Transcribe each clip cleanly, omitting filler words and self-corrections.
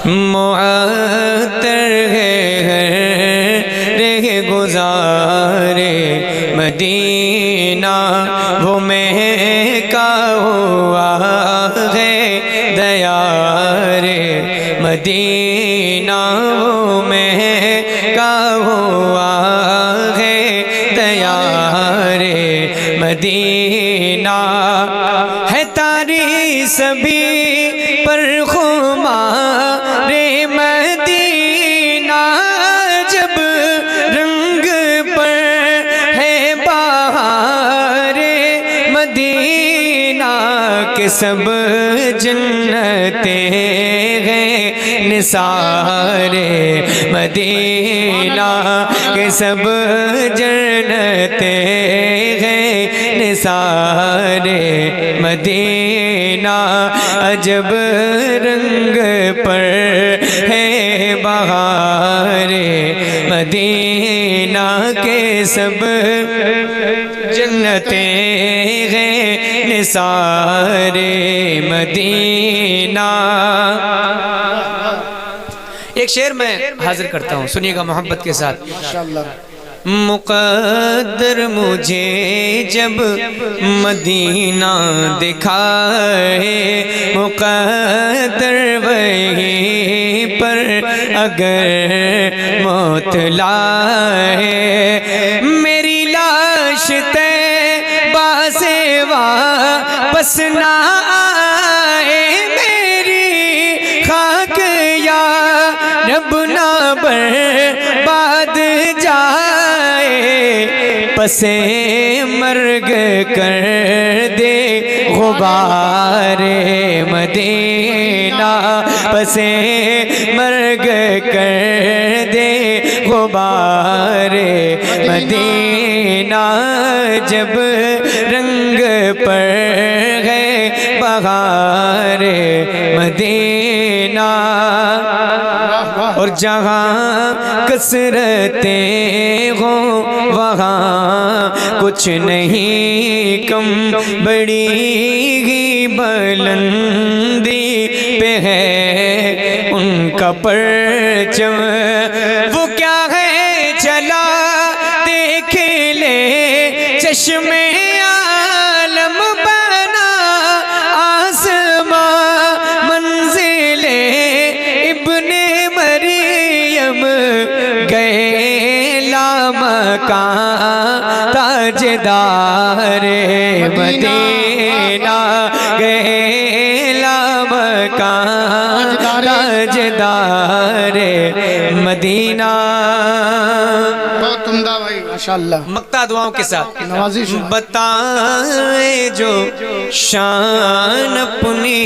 معطر ہے رہ گزارے مدینہ، وہ مہکا ہوا ہے دیار مدینہ، وہ مہکا ہوا ہے دیار مدینہ، ہے طاری سبھی پر خمار مدینہ، جب رنگ پر ہے بہار مدینہ، کہ سب جنتیں ہیں نثار مدینہ، کہ سب جنتیں ہیں نثار مدینہ، عجب رنگ پر ہے بہار مدینہ، کے سب جنتیں ہیں نثار مدینہ۔ ایک شعر میں حاضر کرتا ہوں، سنیے گا محبت کے ساتھ۔ مقدر مجھے جب مدینہ دکھائے، مقدر وہیں پر اگر موت لائے، میری لاش طیبہ سے واپس نہ آئے، میری خاک یا رب نہ برباد جائے، پسے مرگ کر دے غبار مدینہ، پسے مرگ کر دے غبار مدینہ، جب رنگ پر ہے بہار مدینہ، اور جہاں کثرتیں ہوں وہاں کچھ نہیں کم، بڑی ہی بلندی پہ ہے ان کا پرچم، وہ کیا ہے چلا دیکھ لے چشم عالم، بنا آسمان منزل ابن مریم، گئے لامکان تاجدار مدینہ، گئے لامکان تاجدار مدینہ۔ بہت عمدہ بھائی، ماشاءاللہ، مقطع دعاؤں کے ساتھ نوازش۔ بتائے جو شان اپنی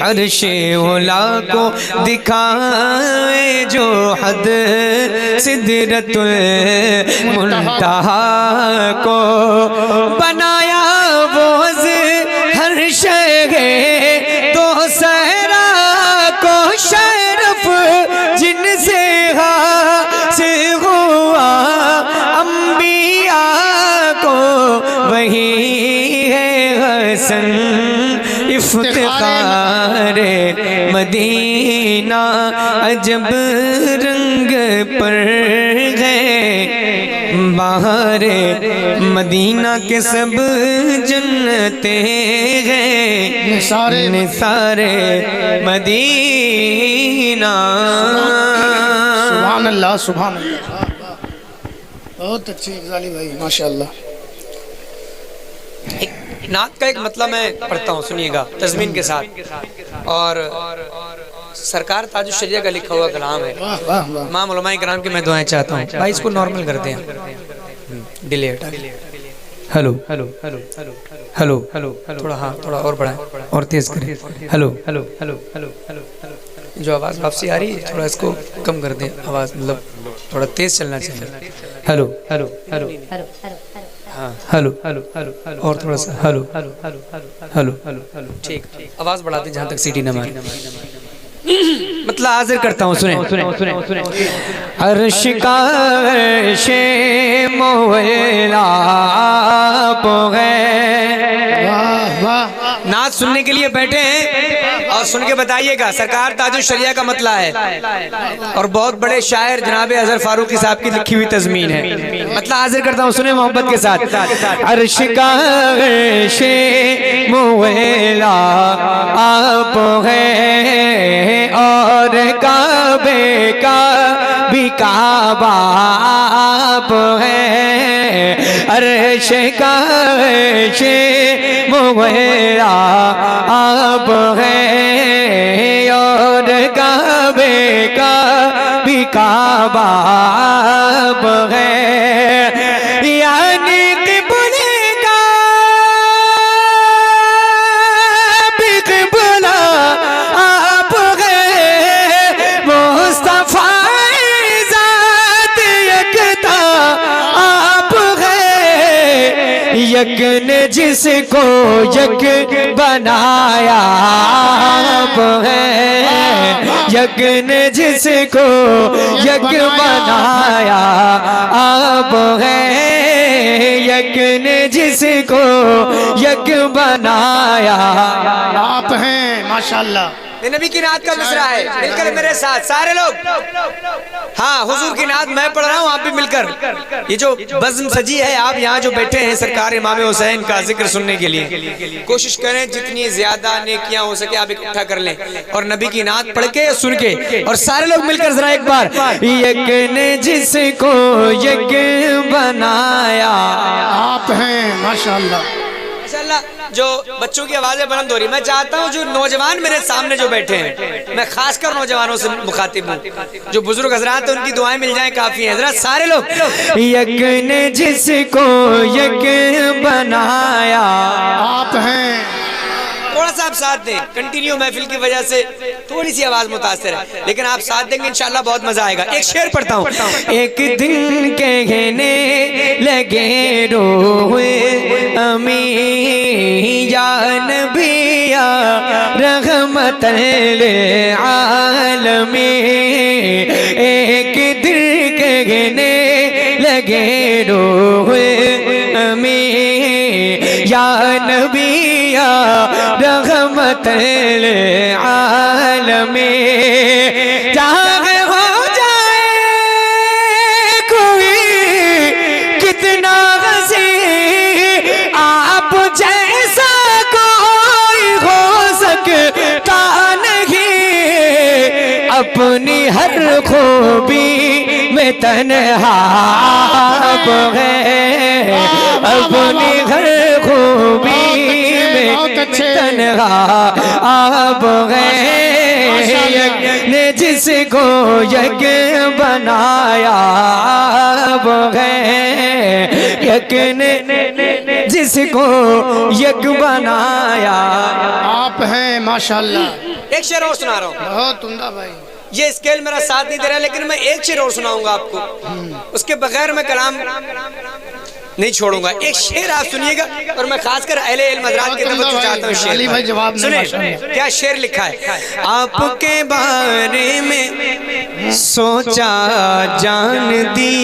عرش اولا کو، دکھائے جو حد سدرۃ المنتہا کو، بنایا وہ ہر شے تو سہرا کو، شرف جن سے حاصل ہوا انبیاء کو، وہی ہے حسن افتخار مدینہ، عجب رنگ پر ہے بہار مدینہ، کے سب جنتیں ہیں نثار مدینہ۔ سبحان اللہ، سبحان اللہ، بہت اچھی غزالی بھائی، ماشاءاللہ۔ نعت کا ایک مطلب میں پڑھتا ہوں، سنیے گا تضمین کے ساتھ، اور سرکار تاج الشریعہ کا لکھا ہوا کلام ہے، امام علماء کرام کی میں دعائیں چاہتا ہوں۔ بھائی اس کو نارمل کرتے ہیں، ڈیلے ہٹا کے، hello hello hello hello hello, تھوڑا ہاں تھوڑا اور بڑھائیں اور تیز کریں، hello hello hello hello hello, جو آواز واپسی آ رہی ہے تھوڑا اس کو کم کر دیں، آواز مطلب تھوڑا تیز چلنا چاہیے، hello hello hello hello hello hello, اور تھوڑا سا hello hello hello hello hello hello, ٹھیک، آواز بڑھا دیں جہاں تک سیٹی نہ مارے۔ مطلب حاضر کرتا ہوں، سنیں عرش کا عرش مولا پو ہے، نعت سننے کے لیے بیٹھے ہیں اور سن کے بتائیے گا، سرکار تاج الشریعہ کا مطلع ہے اور بہت بڑے شاعر جناب اظہر فاروقی صاحب کی لکھی ہوئی تضمین ہے، مطلع حاضر کرتا ہوں، سنیں محبت کے ساتھ۔ عرش کا عرش مولا آپ ہے اور کعبے کا بھی کعبہ آپ ہے، عرش کا عرش مولا آپ ہے اور کعبے کا بھی کعبہ آپ ہے، یعنی قبلے کا بھی قبلہ آپ ہے، مصطفیٰ ذات یکتا آپ ہے، یک نے جس کو یک بنایا آپ ہے، یک نے جس کو یک بنایا آپ ہے، یک نے جس کو یک بنایا آپ ہیں ماشاءاللہ۔ یہ نبی کی نعت کا مصرع ہے، مل کر میرے ساتھ سارے لوگ، ہاں حضور کی نعت میں پڑھ رہا ہوں، آپ بھی مل کر، یہ جو بزم سجی ہے، آپ یہاں جو بیٹھے ہیں سرکار امام حسین کا ذکر سننے کے لیے، کوشش کریں جتنی زیادہ نیکیاں ہو سکے آپ اکٹھا کر لیں اور نبی کی نعت پڑھ کے سن کے، اور سارے لوگ مل کر ذرا ایک بار، یک نے جس کو یک بنایا آپ ہیں ماشاءاللہ۔ ماشاءاللہ۔ جو بچوں کی آوازیں بلند ہو رہی، میں چاہتا ہوں جو نوجوان میرے سامنے جو بیٹھے ہیں، میں خاص کر نوجوانوں سے مخاطب ہوں، جو بزرگ حضرات ہیں ان کی دعائیں مل جائیں کافی ہیں، حضرات سارے لوگ، یک نے جس کو یک بنایا آپ ہیں۔ تھوڑا سا آپ ساتھ دیں، کنٹینیو محفل کی وجہ سے تھوڑی سی آواز متاثر ہے، لیکن آپ ساتھ دیں گے انشاءاللہ بہت مزہ آئے گا۔ ایک شعر پڑھتا ہوں۔ ایک دن کہنے لگے روح امی یا نبی یا رحمت للعالمین، ایک دن کہنے لگے روح امی یا نبی یا رحمت للعالمین، چاہے ہو جائے کوئی کتنا غزیر، آپ جیسا کوئی ہو سکتا نہیں، اپنی ہر خوبی میں تنہا آپ ہے، اپنی ہر خوبی میں تنہا آپ ہے، یک نے جس کو یک بنایا آپ ہے، یک نے جس کو یک بنایا آپ ہیں ماشاءاللہ۔ ایک شعر اور سنا رہا ہوں، بہت عمدہ بھائی۔ یہ اسکیل میرا ساتھ نہیں دے رہا، لیکن میں ایک شعر اور سناؤں گا آپ کو، اس کے بغیر میں کلام نہیں چھوڑوں گا۔ ایک شعر آپ سنیے گا، اور میں خاص کر اہل علم حضرات کی طرف چاہتا ہوں شعر پر۔ سنیں کیا شعر لکھا ہے۔ آپ کے بارے میں سوچا جان دی،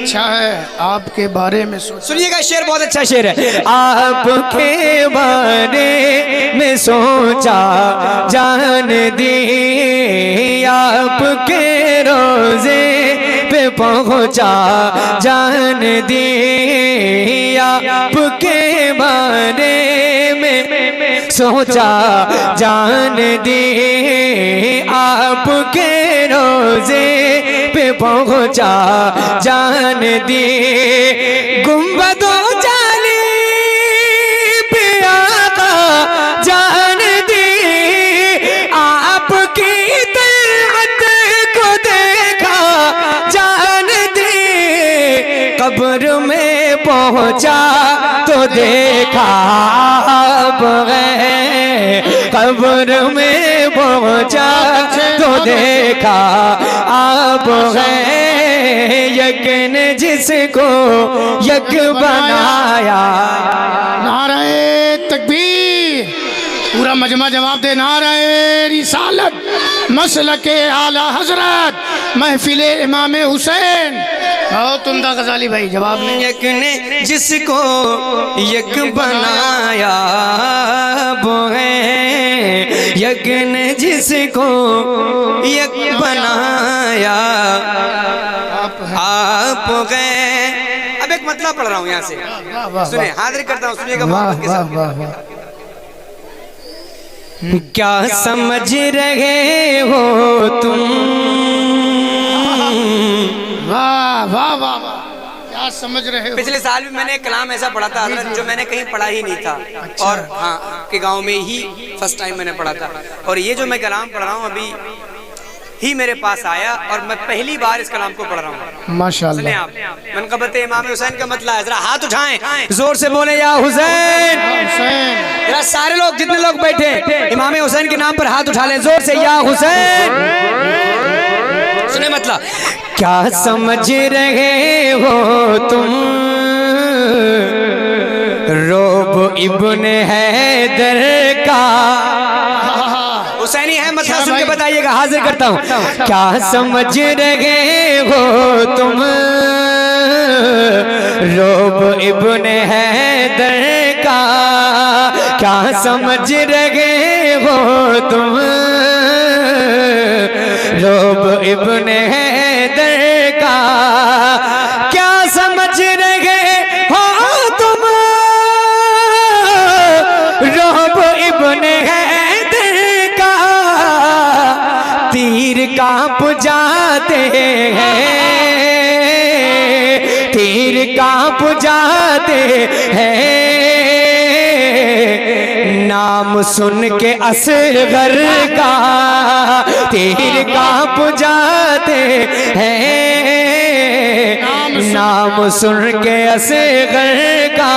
اچھا ہے، آپ کے بارے میں سنیے گا، شعر بہت اچھا شعر ہے۔ آپ کے بارے میں سوچا جان دی، آپ کے روزے پہ پہنچا جان دی، آپ کے بارے میں سوچا جان دی، آپ کے روزے پہ پہنچا جان دی، گنبد و جالی پہ آقا جان دی، آپ کی طاعت کو دیکھا جان دی، قبر میں پہنچا تو دیکھا آپ ہے، قبر میں پہنچا تو دیکھا آپ ہے، یک نے جس کو یک بنایا۔ نعرہ تکبیر، پورا مجمع جواب دے، نعرہ رسالت، مسلک اعلیٰ حضرت، محفل امام حسین۔ بہت عمدہ غزالی بھائی، جواب نہیں۔ یک نے جس کو یک بنایا وہ ہے، یک نے جس کو یک بنایا آپ گئے. اب ایک مطلب پڑھ رہا ہوں یہاں سے, سنیں, حاضر کرتا ہوں, سنیے گا محبت کے ساتھ. کیا سمجھ رہے ہو تم, واہ واہ واہ واہ, کیا سمجھ رہے ہو. پچھلے سال بھی میں نے ایک کلام ایسا پڑھا تھا حضرت جو میں نے کہیں پڑھا ہی نہیں تھا, اور ہاں کہ گاؤں میں ہی فرسٹ ٹائم میں نے پڑھا تھا, اور یہ جو میں کلام پڑھ رہا ہوں ابھی ہی میرے پاس آیا اور میں پہلی بار اس کلام کو پڑھ رہا ہوں. ماشاءاللہ. سنیں آپ, منقبت امام حسین کا مطلب ہے, ذرا ہاتھ اٹھائیں, زور سے بولیں یا حسین. ذرا سارے لوگ, جتنے لوگ بیٹھے امام حسین کے نام پر ہاتھ اٹھا لیں زور سے, یا حسین. سنیں مطلب, کیا سمجھ رہے ہو تم روب ابن حیدر کا. حسینی ہے مطلب سن کے بتائیے گا, حاضر کرتا ہوں. کیا سمجھ رہے ہو تم روب ابن حیدر کا, کیا سمجھ رہے ہو تم روب ابن حیدر کا, کیا سمجھ رہے ہو تم روب ابن حیدر کا, تیر کانپ جاتے ہیں, تیر کانپ جاتے ہیں, نام سن کے اصغر کا, تیر کانپ جاتے ہیں, نام سن کے اصغر کا,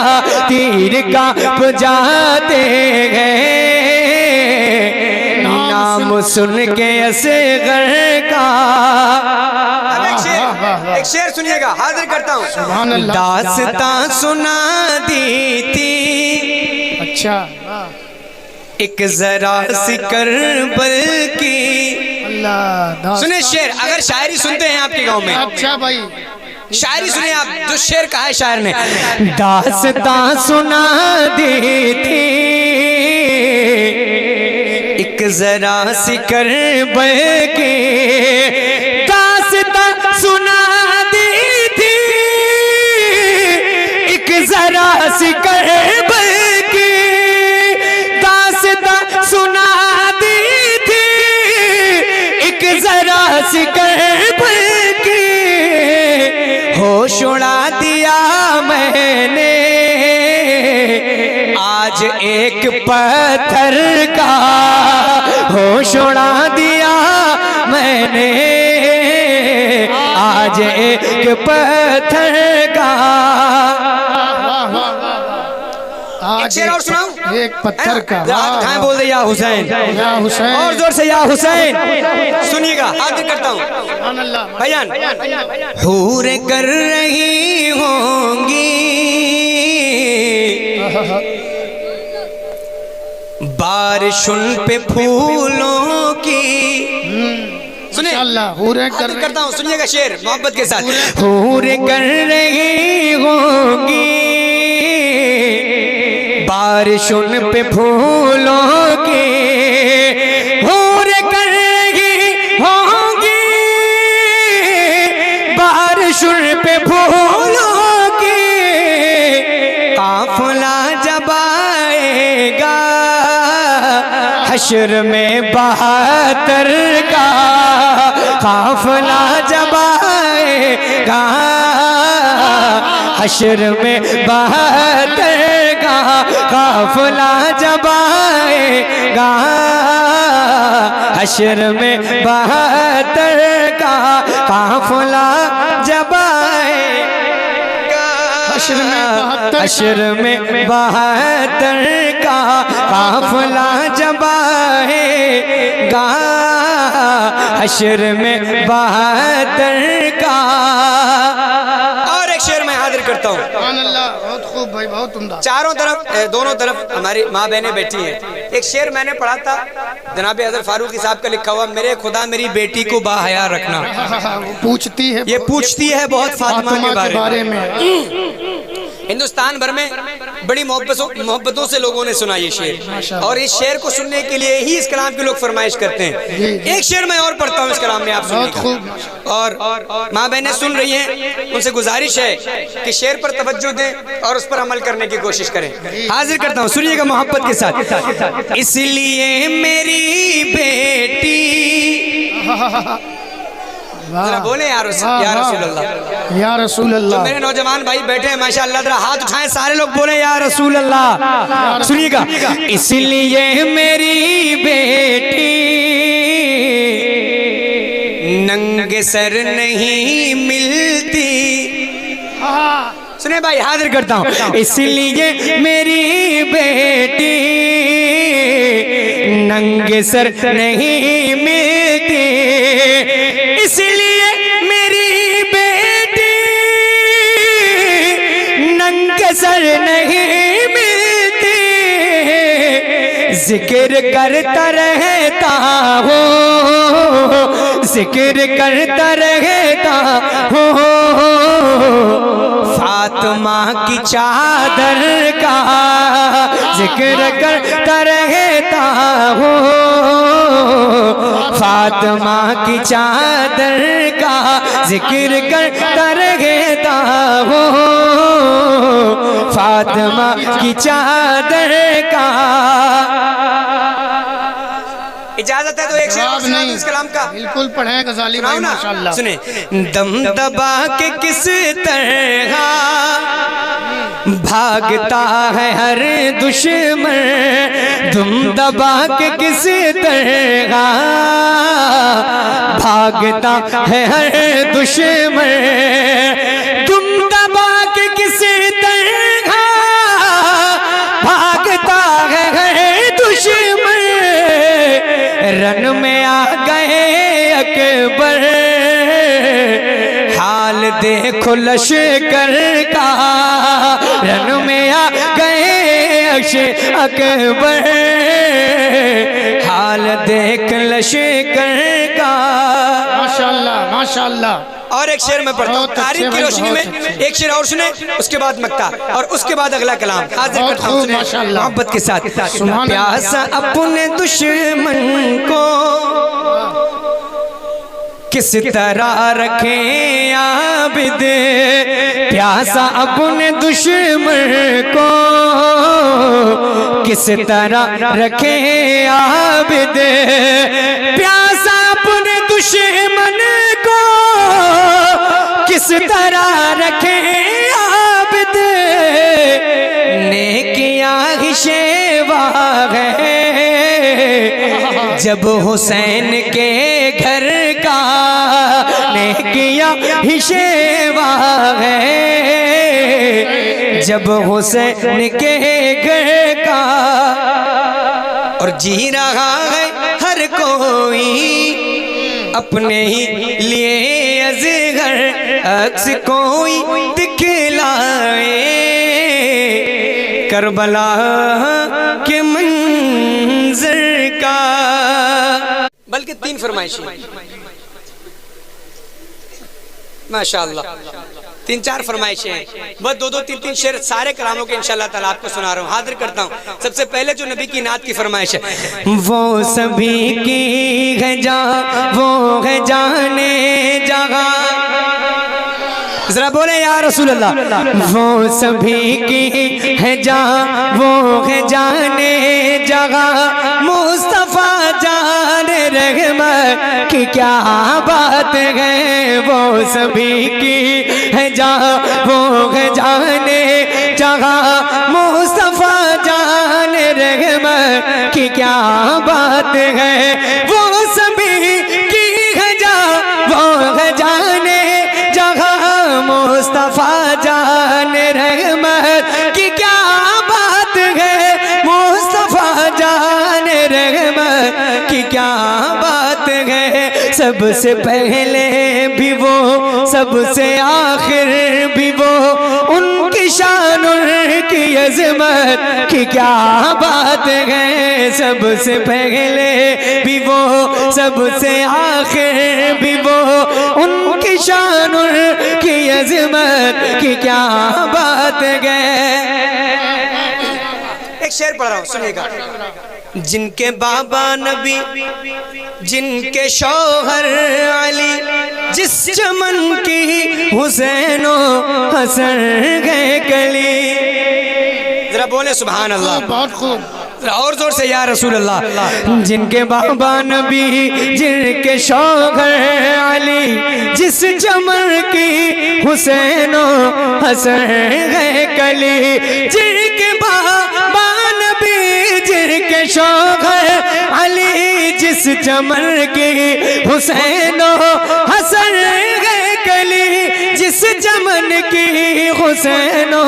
تیر کانپ جاتے ہیں, نام سن کے اصغر کا. ایک شعر سنیے گا, حاضر کرتا ہوں. داستاں سنا دی تھی اچھا ایک ذرا سی کربل کی. سنیں شعر, اگر شاعری سنتے ہیں آپ کے گاؤں میں, اچھا بھائی شاعری سنیں آپ, جو شعر کہا ہے شاعر نے. داستاں سنا دی تھی ایک ذرا سی کربل کی, داستاں سنا دی تھی ایک ذرا سی کربل کی, داستاں سنا دی تھی ایک ذرا سی کربل کی, ہوش اڑا دیا میں نے آج ایک پتھر کا, ہوش اڑا دیا میں نے آج ایک پتھر کا. ایک شعر اور سناؤں, ایک پتھر کا. اٹھائیں, بول دے یا حسین, یا حسین, اور زور سے یا حسین. سنیے گا, حاضر کرتا ہوں. سبحان اللہ. بیان, حوریں کر رہی ہوں گی بارش ان پہ پھولوں کی. سنیں, حوریں کرتا ہوں, سنیے گا شعر محبت کے ساتھ. حوریں کر رہی ہوں گی بارش ان پہ پھولوں کی, حوریں کر رہی ہوں گی بارش ان پہ پھولوں کی, قافلہ جب آئے گا حشر میں 72 کا, قافلہ جب آئے گا حشر میں 72 کا, قافلہ جب آئے گا حشر میں 72 کا, قافلہ جب آئے گا حشر میں 72 کا, قافلہ جب آئے گا حشر میں 72 کا. اور ایک شعر میں حاضر کرتا ہوں. سبحان اللہ, بہت خوب بھائی, بہت عمدہ. چاروں طرف, دونوں طرف ہماری ماں بہنیں بیٹھی ہیں. ایک شعر میں نے پڑھا تھا جناب حضرت فاروقی صاحب کا لکھا ہوا, میرے خدا میری بیٹی کو با حیا رکھنا. وہ پوچھتی ہے, یہ پوچھتی ہے بہت فاطمہ کے بارے میں. میں ہندوستان بھر میں بڑی محبتوں سے لوگوں نے سنا یہ شعر، اور اس شعر کو سننے کے لیے ہی اس کلام کے لوگ فرمائش کرتے ہیں۔ ایک شعر میں اور پڑھتا ہوں اس کلام میں، آپ سنیے، اور ماں بہنیں سن رہی ہیں، ان سے گزارش ہے کہ شعر پر توجہ دیں اور اس پر عمل کرنے کی کوشش کریں۔ حاضر کرتا ہوں، سنیے گا محبت کے ساتھ۔ اس لیے میری بیٹی، ذرا بولیں یا رسول اللہ، یا رسول اللہ۔ جو میرے نوجوان بھائی بیٹھے ہیں ماشاءاللہ، ذرا ہاتھ اٹھائیں، سارے لوگ بولیں یا رسول اللہ۔ سنیے گا، اس لیے میری بیٹی ننگے سر نہیں ملتی۔ سنیں بھائی، حاضر کرتا ہوں، اس لیے میری بیٹی ننگے سر نہیں ملتی، اس لیے میری بیٹی ننگے سر نہیں ملتی، ذکر کرتا رہتا ہوں، ذکر کرتا رہتا ہوں فاطمہ کی چادر کا، ذکر کرتا رہتا ہوں فاطمہ کی چادر کا، ذکر کرتا رہتا ہوں فاطمہ کی چادر کا۔ اجازت ہے تو ایک شعر سنا دوں اس کلام کا؟ بالکل پڑھیں غزالی بھائی، ماشاءاللہ۔ سنیں، دم دبا کے کس طرح بھاگتا ہے ہر دشمن، دم دبا کے کس طرح بھاگتا ہے ہر دشمن، دم دبا کے کس طرح بھاگتا ہے ہر دشمن، رن میں آ گئے اکبر، حال دیکھو لشکر کا، رن میں آ گئے اکبر، حال دیکھ لشکر کا۔ ماشاءاللہ ماشاءاللہ۔ اور ایک شعر میں پڑھتا ہوں تاریخ کی روشنی میں، ایک شعر اور سنیں، اس کے بعد مقطع، اور اس کے بعد اگلا کلام۔ حاضر کرتا ہوں، سنیں محبت کے ساتھ۔ پیاسا اپنے دشمن کو کس طرح رکھیں عابد، پیاسا اپنے دشمن کو کس طرح رکھیں عابد، پیاسا اپنے دشمن کو کس طرح رکھیں عابد، نیکیاں ہی شیوا ہے جب حسین کے گھر کا، نیکیاں ہی شیوا ہے جب حسین کے گھر کا، اور جی رہا ہے ہر کوئی اپنے ہی لیے ازغر، عکس کوئی دکھلائے کربلا کے منظر کا۔ بلکہ تین فرمائشیں ماشاءاللہ، تین چار فرمائشیں ہیں، بس دو تین شعر سارے کلاموں کے انشاءاللہ تعالیٰ آپ کو سنا رہا ہوں۔ حاضر کرتا ہوں سب سے پہلے جو نبی کی نعت کی فرمائش ہے، وہ سبھی کی ہے جہاں، وہ ہے جانے جہاں، ذرا بولے یا رسول اللہ، وہ سبھی کی ہے جہاں، وہ ہے جانے جہاں، مصطفیٰ جان رحمت کی کیا بات ہے، وہ سبھی کی ہے جہاں، وہ ہے جانے جہاں، مصطفیٰ جان رحمت کی کیا بات ہے، وہ سبھی کی ہے جہاں، وہ ہے جانے جہاں، مصطفیٰ جان رحمت کی کیا بات ہے، مصطفیٰ جان رحمت کی کیا بات ہے، سب سے پہلے بھی وہ، سب سے آخر بھی وہ، ان کی شان ان کی عظمت کی کیا بات ہے، سب سے پہلے بھی وہ، سب سے آخر بھی وہ، ان کی شان ان کی عظمت کی کیا بات ہے۔ شعر پڑھ رہا ہوں سنیے گا. جن کے بابا نبی جن کے شوہر علی جس چمن کی حسین و حسن گئے کلی. ذرا بولے سبحان اللہ. بہت خوب. اور زور سے یا رسول اللہ. جن کے بابا نبی جن کے شوہر علی جس چمن کی حسین و حسن گئے کلی. جن کے بابا نبی جن کے شوہر علی جس چمن کی حسین و حسن گئے کلی. جس چمن کی حسین و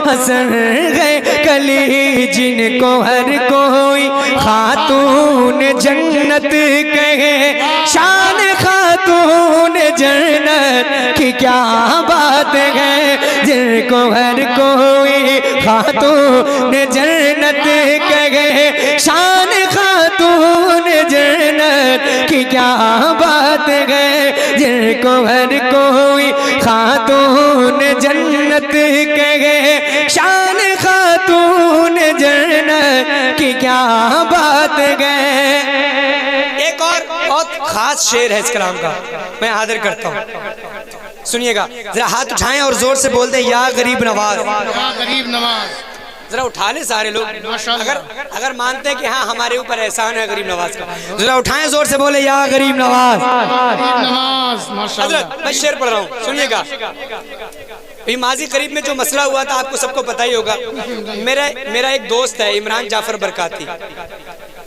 حسن گئے کلی. جن کو ہر کوئی خاتون جنت کہے شان خاتون جنت کی کیا بات ہے. جن کو ہر کوئی خاتون جنت کہے شان خاتون جنت کی کیا بات ہے. جن کو ہر کوئی خاتون جنت کہے شان خاتون جنت کی کیا بات ہے. ایک اور بہت خاص شعر ہے اس کلام کا میں حاضر کرتا ہوں سنیے گا. ذرا ہاتھ اٹھائیں اور زور سے بول دیں یا غریب نواز. یا غریب نواز. ذرا اٹھا لیں سارے لوگ اگر مانتے ہیں کہ ہاں ہمارے اوپر احسان ہے غریب نواز کا. ذرا اٹھائیں زور سے بولے یا غریب نواز. حضرت میں شعر پڑھ رہا ہوں سنیے گا. ماضی قریب میں جو مسئلہ ہوا تھا آپ کو سب کو پتہ ہی ہوگا. میرا ایک دوست ہے عمران جعفر برکاتی.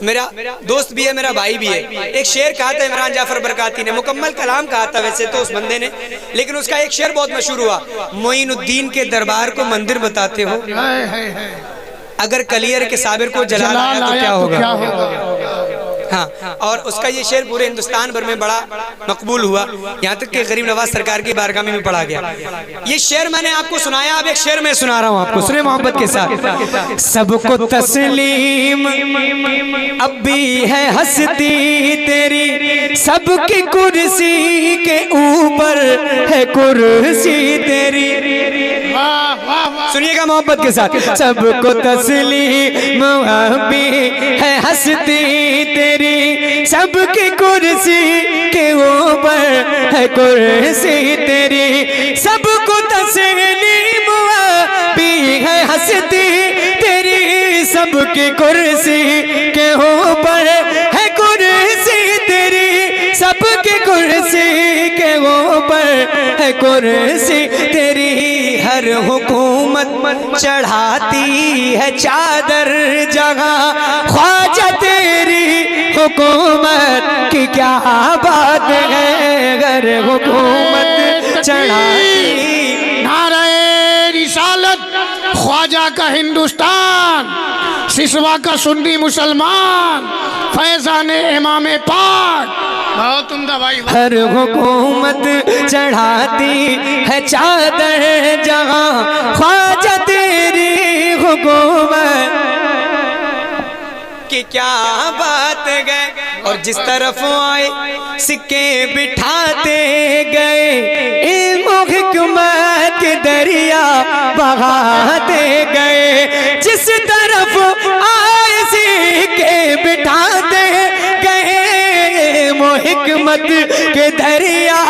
میرا دوست بھی ہے میرا بھائی بھی ہے. ایک شعر کہا تھا عمران جعفر برکاتی نے. مکمل کلام کہا تھا ویسے تو اس بندے نے لیکن اس کا ایک شعر بہت مشہور ہوا. معین الدین کے دربار کو مندر بتاتے ہو اگر کلیئر کے صابر کو جلال آیا تو کیا ہوگا. ہاں اور اس کا یہ شعر پورے ہندوستان بھر میں بڑا مقبول ہوا یہاں تک کہ غریب نواز سرکار کی بارگاہ میں بھی پڑھا گیا. یہ شعر میں نے آپ کو سنایا. اب ایک شعر میں سنا رہا ہوں آپ کو سنیں محبت کے ساتھ. سب کو تسلیم اب بھی ہے ہستی تیری سب کی کرسی کے اوپر ہے کرسی تیری. سنیے گا محبت کے ساتھ. سب کو تسلیم اب بھی ہے ہستی تیری سب کی کرسی کے اوپر ہے کرسی تیری. سب کو تسلیم بھی ہے ہستی تیری سب کی کرسی کے اوپر ہے کرسی تیری. سب کی کرسی کے اوپر ہے کرسی تیری. ہر حکومت چڑھاتی ہے چادر جگہ خواجہ تیری حکومت کی کیا بات ہے. گر حکومت چڑھاتی. نعرہ رسالت خواجہ کا ہندوستان سسوا کا سنی مسلمان فیضان امام پاک. بہت عمدہ بھائی. ہر حکومت چڑھاتی ہے چادر جہاں خواجہ تیری حکومت کی کیا بات گئے. اور جس طرف آئے سکے بٹھاتے گئے علم و حکمت کے دریا بہاتے گئے. جس طرف آئے سکے بٹھاتے گئے علم و حکمت کے دریا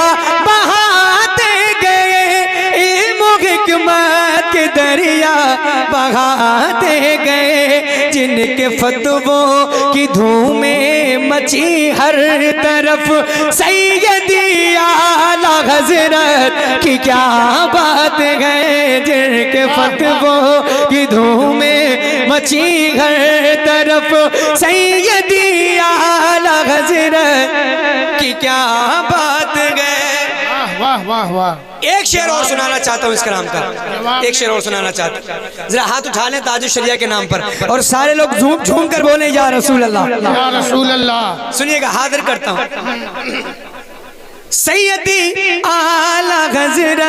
بہاتے گئے. علم و حکمت کے دریا بہاتے گئے. جن کے فتووں کی دھومیں مچی ہر طرف سیدی اعلیٰ حضرت کی کیا بات ہے. جن کے فتووں کی دھومیں مچی ہر طرف سیدی اعلیٰ حضرت کی کیا بات ہے. واہ واہ واہ. ایک شعر اور سنانا چاہتا ہوں اس کلام کا. ایک شعر اور سنانا چاہتا ہوں. ذرا ہاتھ اٹھا لیں تاج الشریعہ کے نام پر اور سارے لوگ جھوم جھوم کر بولیں یا رسول اللہ. یا رسول اللہ. سنیے گا حاضر کرتا ہوں. سیدی اعلیٰ حضرت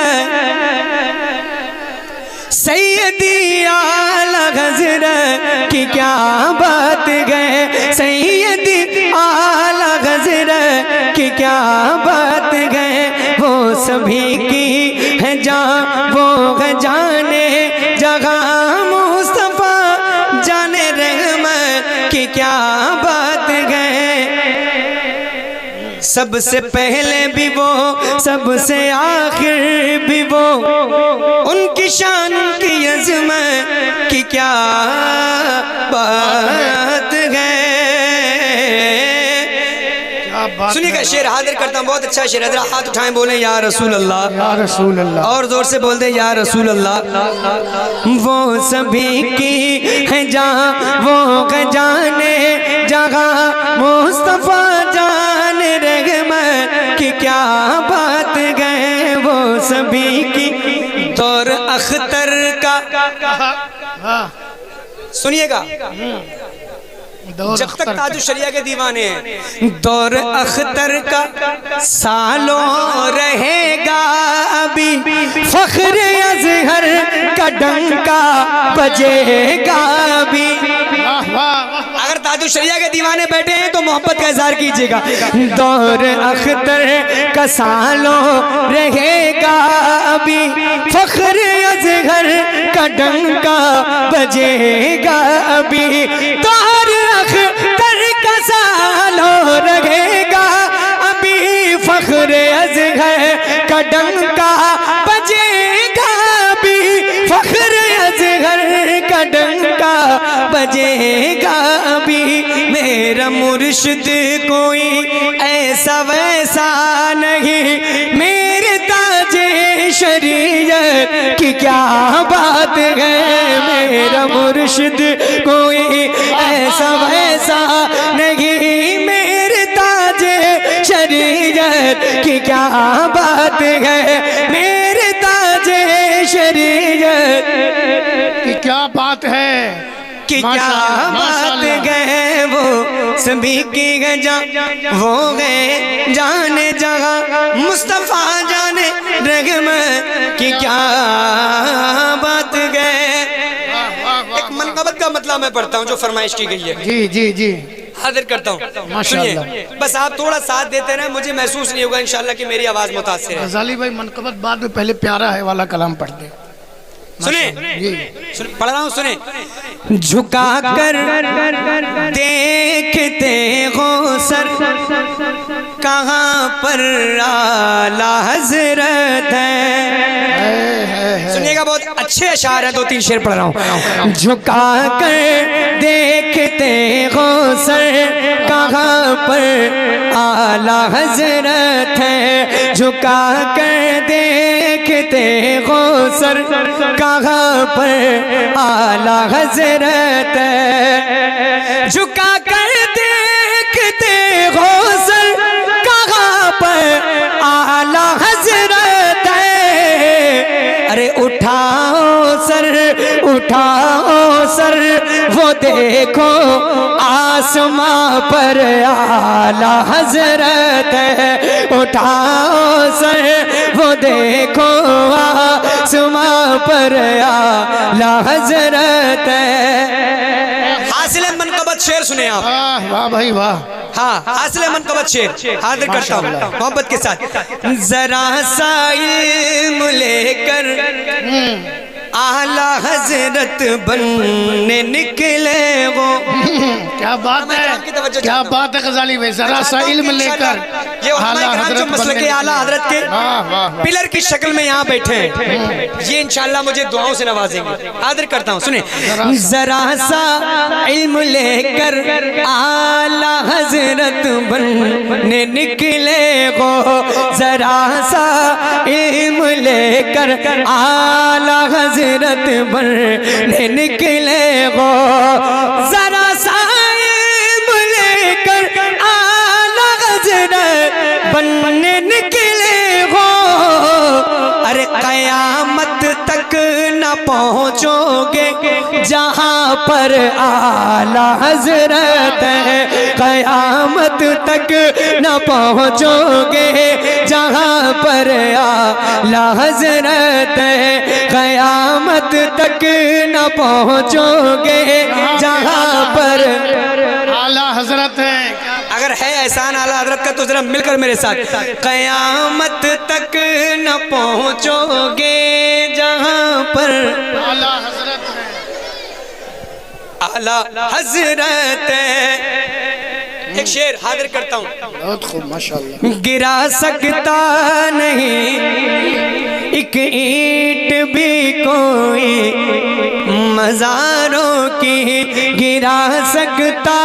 سیدی اعلیٰ حضرت کی کیا بات ہے. سیدی اعلیٰ حضرت کی کیا بات ہے. وہ سبھی کی ہے جان وہ ہے جانے جگہ مصطفیٰ جانے سب سے پہلے بھی وہ سب سے آخر بھی وہ، ان کی شان کی عظمت کی کیا بات ہے۔ سنیے گا شعر حاضر کرتا ہوں، بہت اچھا شعر ہے، ذرا ہاتھ اٹھائیں بولیں یا رسول اللہ، یا رسول اللہ، اور زور سے بول دیں یا رسول اللہ۔ وہ سبھی کی ہے جہاں، وہ ہے جانے جہاں، مصطفیٰ جان رحمت کی کیا بات ہے۔ وہ سبھی کی دور اختر کا، سنیے گا جب تک تاج الشریعہ کے دیوانے ہیں، دور اختر کا سالوں رہے گا ابھی، فخر اظہر کا ڈنکا بجے گا ابھی۔ اگر تاج الشریعہ کے دیوانے بیٹھے ہیں تو محبت کا اظہار کیجئے گا۔ دور اختر کا سالوں رہے گا ابھی، فخر اظہر کا ڈنکا بجے گا ابھی۔ دور اختر کا سالوں رہے گا ابھی، فخر اظہر کا ڈنکا بجے گا ابھی، فخر اظہر کا ڈنکا بجے گا ابھی۔ میرا مرشد کوئی ایسا ویسا نہیں، میرے تاج شریعت کی کیا بات ہے۔ میرا مرشد کوئی ایسا ویسا نہیں، میرے تاج شریعت کی کیا بات ہے۔ میرے تاج شریعت کی کیا بات ہے، کی کیا بات ہے۔ وہ سبھی کی ہے جان، وہ ہے جانے جہاں، مصطفیٰ جانے رحمت کی کیا بات ہے۔ ایک منقبت کا مطلب میں پڑھتا ہوں جو فرمائش کی گئی ہے، جی جی جی حاضر کرتا ہوں، ماشاءاللہ۔ سنیے بس آپ تھوڑا ساتھ دیتے رہیں، مجھے محسوس نہیں ہوگا انشاءاللہ کہ میری آواز متاثر ہے۔ غزالی بھائی منقبت بعد میں، پہلے پیارا ہے والا کلام پڑھ دیں۔ سنیں جی پڑھ رہا ہوں، سنیں۔ جھکا کر دیکھتے ہو سر، کہاں پر اعلیٰ حضرت ہے۔ سنیے گا بہت اچھے اشعار ہیں، دو تین شعر پڑھ رہا ہوں۔ جھکا کر دیکھتے ہو سر، کہاں پر اعلیٰ حضرت ہے۔ جھکا کر دیکھتے ہو سر، کہاں پر اعلیٰ حضرت ہے۔ جھکا کر دیکھتے ہو سر، کہاں پر اعلیٰ حضرت ہے۔ ارے اٹھاؤ سر، اٹھاؤ سر، وہ دیکھو آسماں پر اعلیٰ حضرت ہے۔ اٹھاؤ سر، وہ دیکھو آسماں پر اعلیٰ حضرت ہے۔ حاصل منقبت شعر سنیں آپ، واہ بھائی واہ۔ ہاں حاصل منقبت شعر حاضر کرتا ہوں محبت کے ساتھ۔ ذرا سا علم لے کر اعلیٰ حضرت بننے نکلے وہ، کیا بات ہے، کیا بات ہے غزالی بھائی، ذرا سا علم لے کر یہ علماء کرام جو مسلک اعلیٰ حضرت کے پلر کی شکل میں یہاں بیٹھے ہیں، یہ انشاءاللہ مجھے دعاؤں سے نوازیں گے۔ حاضر کرتا ہوں، سنیں۔ ذرا سا علم لے کر اعلیٰ حضرت بننے نکلے وہ، ذرا سا علم لے کر اعلیٰ حضرت بننے نکلے وہ، ذرا سا علم لے کر اعلیٰ حضرت بننے نکلے وہ۔ ارے قیامت تک نہ پہنچو گے جہاں پر اعلیٰ حضرت ہے۔ قیامت تک نہ پہنچو گے جہاں پر اعلیٰ حضرت ہے۔ قیامت تک نہ پہنچو گے جہاں پر اعلیٰ حضرت ہے۔ اگر ہے احسان اعلیٰ حضرت کا تو ذرا مل کر میرے ساتھ، قیامت تک نہ پہنچو گے جہاں پر اعلیٰ حضرت ہے، اعلیٰ حضرت ہے۔ ایک شعر حاضر کرتا ہوں. بہت خوب ماشاءاللہ. گرا سکتا نہیں ایک اینٹ بھی کوئی مزاروں کی, گرا سکتا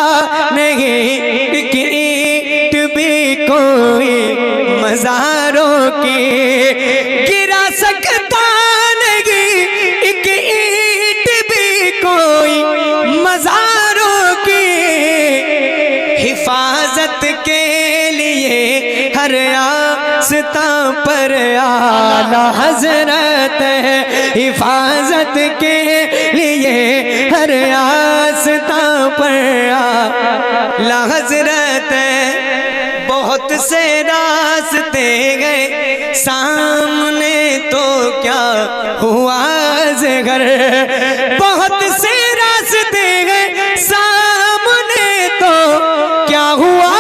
نہیں ایک اینٹ بھی کوئی مزاروں کی, گرا سکتا نہیں ایک اینٹ بھی کوئی مزاروں کی, حفاظت کے لیے ہر آستاں پر اعلیٰ حضرت ہے, حفاظت کے لیے ہر آستاں پر اعلیٰ حضرت ہے. بہت سے راستے گئے سامنے تو کیا ہوا ذکر, بہت سے راستے گئے سامنے تو کیا ہوا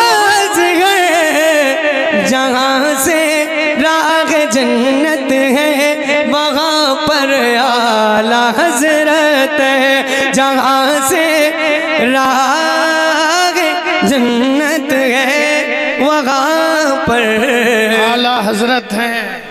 ذکر, جہاں سے راہ جنت ہے وہاں پر اعلیٰ حضرت ہے, جہاں سے راہ جنت ہے وہاں پر اعلیٰ حضرت ہیں.